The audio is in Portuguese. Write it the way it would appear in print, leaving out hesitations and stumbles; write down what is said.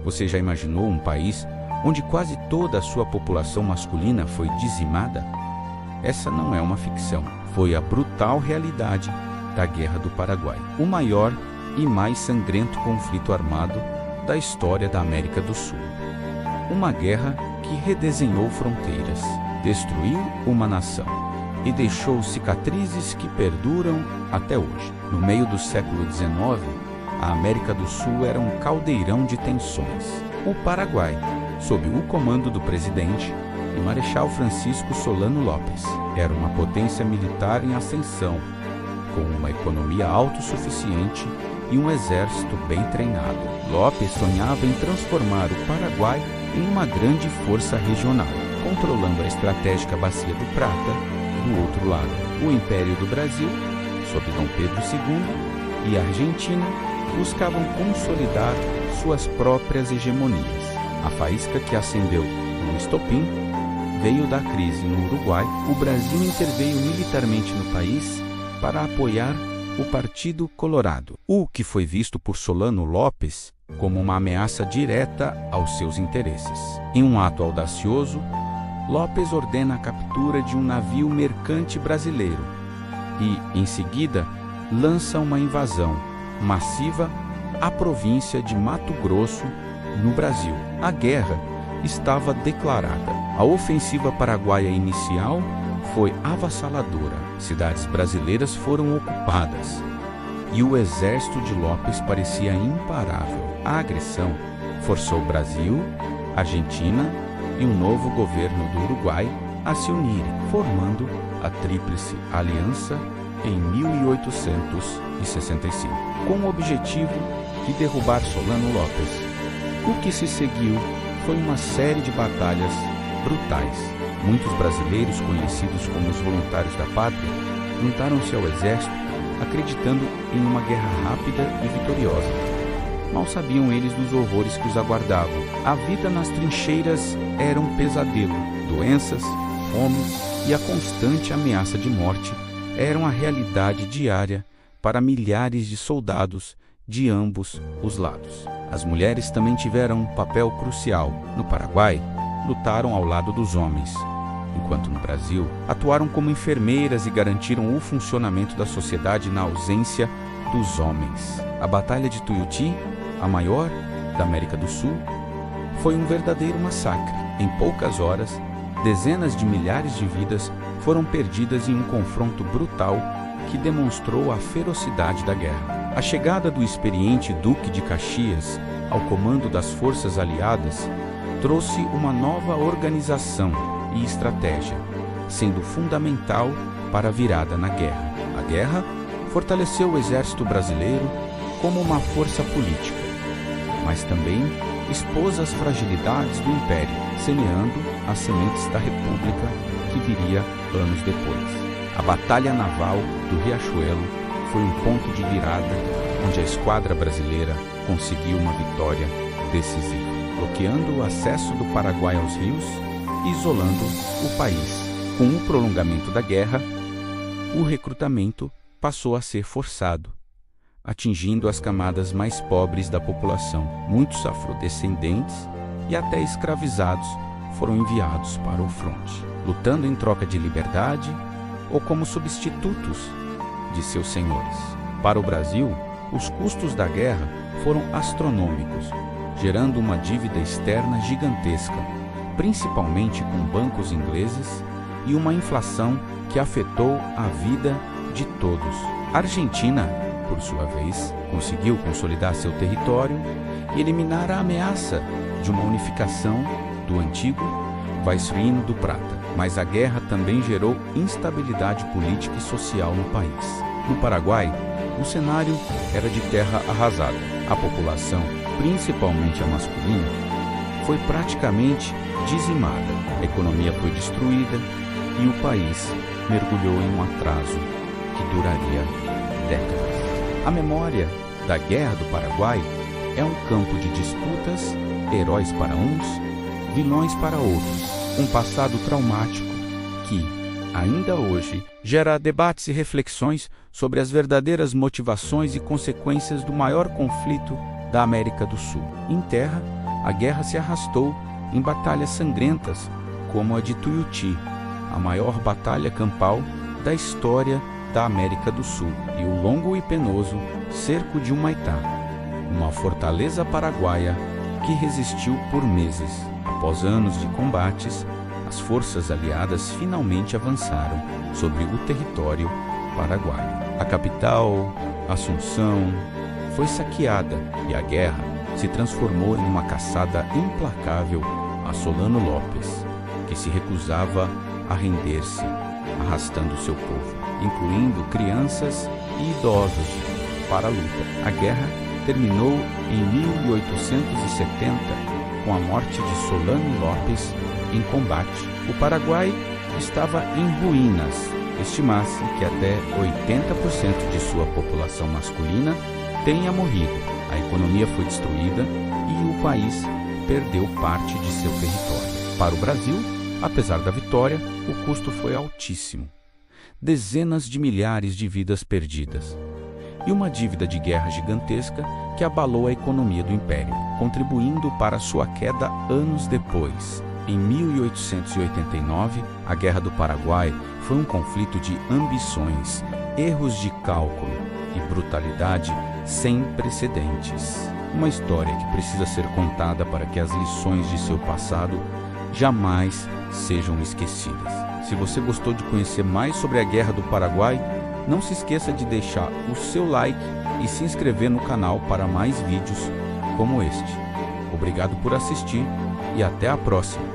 Você já imaginou um país onde quase toda a sua população masculina foi dizimada? Essa não é uma ficção, foi a brutal realidade da Guerra do Paraguai, o maior e mais sangrento conflito armado da história da América do Sul. Uma guerra que redesenhou fronteiras, destruiu uma nação e deixou cicatrizes que perduram até hoje. No meio do século XIX, a América do Sul era um caldeirão de tensões. O Paraguai, sob o comando do presidente e Marechal Francisco Solano Lopes, era uma potência militar em ascensão, com uma economia autossuficiente e um exército bem treinado. Lopes sonhava em transformar o Paraguai em uma grande força regional, controlando a estratégica Bacia do Prata. Do outro lado, o Império do Brasil, sob Dom Pedro II, e a Argentina buscavam consolidar suas próprias hegemonias. A faísca que acendeu o estopim veio da crise no Uruguai. O Brasil interveio militarmente no país para apoiar o Partido Colorado, o que foi visto por Solano Lopes como uma ameaça direta aos seus interesses. Em um ato audacioso, Lopes ordena a captura de um navio mercante brasileiro e, em seguida, lança uma invasão massiva à província de Mato Grosso, no Brasil. A guerra estava declarada. A ofensiva paraguaia inicial foi avassaladora. Cidades brasileiras foram ocupadas e o exército de Lopes parecia imparável. A agressão forçou Brasil, Argentina e o novo governo do Uruguai a se unirem, formando a Tríplice Aliança em 1865, com o objetivo de derrubar Solano Lopes. O que se seguiu foi uma série de batalhas brutais. Muitos brasileiros, conhecidos como os voluntários da pátria, juntaram-se ao exército acreditando em uma guerra rápida e vitoriosa. Mal sabiam eles dos horrores que os aguardavam. A vida nas trincheiras era um pesadelo. Doenças, fome e a constante ameaça de morte eram a realidade diária para milhares de soldados de ambos os lados. As mulheres também tiveram um papel crucial. No Paraguai, lutaram ao lado dos homens, enquanto no Brasil, atuaram como enfermeiras e garantiram o funcionamento da sociedade na ausência dos homens. A Batalha de Tuiuti, a maior da América do Sul, foi um verdadeiro massacre. Em poucas horas, dezenas de milhares de vidas foram perdidas em um confronto brutal que demonstrou a ferocidade da guerra. A chegada do experiente Duque de Caxias ao comando das forças aliadas trouxe uma nova organização e estratégia, sendo fundamental para a virada na guerra. A guerra fortaleceu o exército brasileiro como uma força política, mas também expôs as fragilidades do Império, semeando as sementes da República que viria anos depois. A Batalha Naval do Riachuelo foi um ponto de virada onde a esquadra brasileira conseguiu uma vitória decisiva, bloqueando o acesso do Paraguai aos rios e isolando o país. Com o prolongamento da guerra, o recrutamento passou a ser forçado, atingindo as camadas mais pobres da população. Muitos afrodescendentes e até escravizados foram enviados para o fronte, lutando em troca de liberdade ou como substitutos de seus senhores. Para o Brasil, os custos da guerra foram astronômicos, gerando uma dívida externa gigantesca, principalmente com bancos ingleses, e uma inflação que afetou a vida de todos. A Argentina, por sua vez, conseguiu consolidar seu território e eliminar a ameaça de uma unificação do antigo Vicereino do Prata. Mas a guerra também gerou instabilidade política e social no país. No Paraguai, o cenário era de terra arrasada. A população, principalmente a masculina, foi praticamente dizimada. A economia foi destruída e o país mergulhou em um atraso que duraria décadas. A memória da Guerra do Paraguai é um campo de disputas, heróis para uns, vilões para outros. Um passado traumático que, ainda hoje, gera debates e reflexões sobre as verdadeiras motivações e consequências do maior conflito da América do Sul. Em terra, A guerra se arrastou em batalhas sangrentas, como a de Tuiuti, a maior batalha campal da história da América do Sul, e o longo e penoso cerco de Humaitá, uma fortaleza paraguaia que resistiu por meses. Após anos de combates, as forças aliadas finalmente avançaram sobre o território paraguaio. A capital, Assunção, foi saqueada e a guerra se transformou em uma caçada implacável a Solano Lopes, que se recusava a render-se, arrastando seu povo, incluindo crianças e idosos, para a luta. A guerra terminou em 1870 com a morte de Solano Lopes em combate. O Paraguai estava em ruínas. Estima-se que até 80% de sua população masculina tenha morrido. A economia foi destruída e o país perdeu parte de seu território. Para o Brasil, apesar da vitória, o custo foi altíssimo. Dezenas de milhares de vidas perdidas e uma dívida de guerra gigantesca que abalou a economia do Império, contribuindo para sua queda anos depois. Em 1889, a Guerra do Paraguai foi um conflito de ambições, erros de cálculo e brutalidade sem precedentes. Uma história que precisa ser contada para que as lições de seu passado jamais sejam esquecidas. Se você gostou de conhecer mais sobre a Guerra do Paraguai, não se esqueça de deixar o seu like e se inscrever no canal para mais vídeos como este. Obrigado por assistir e até a próxima!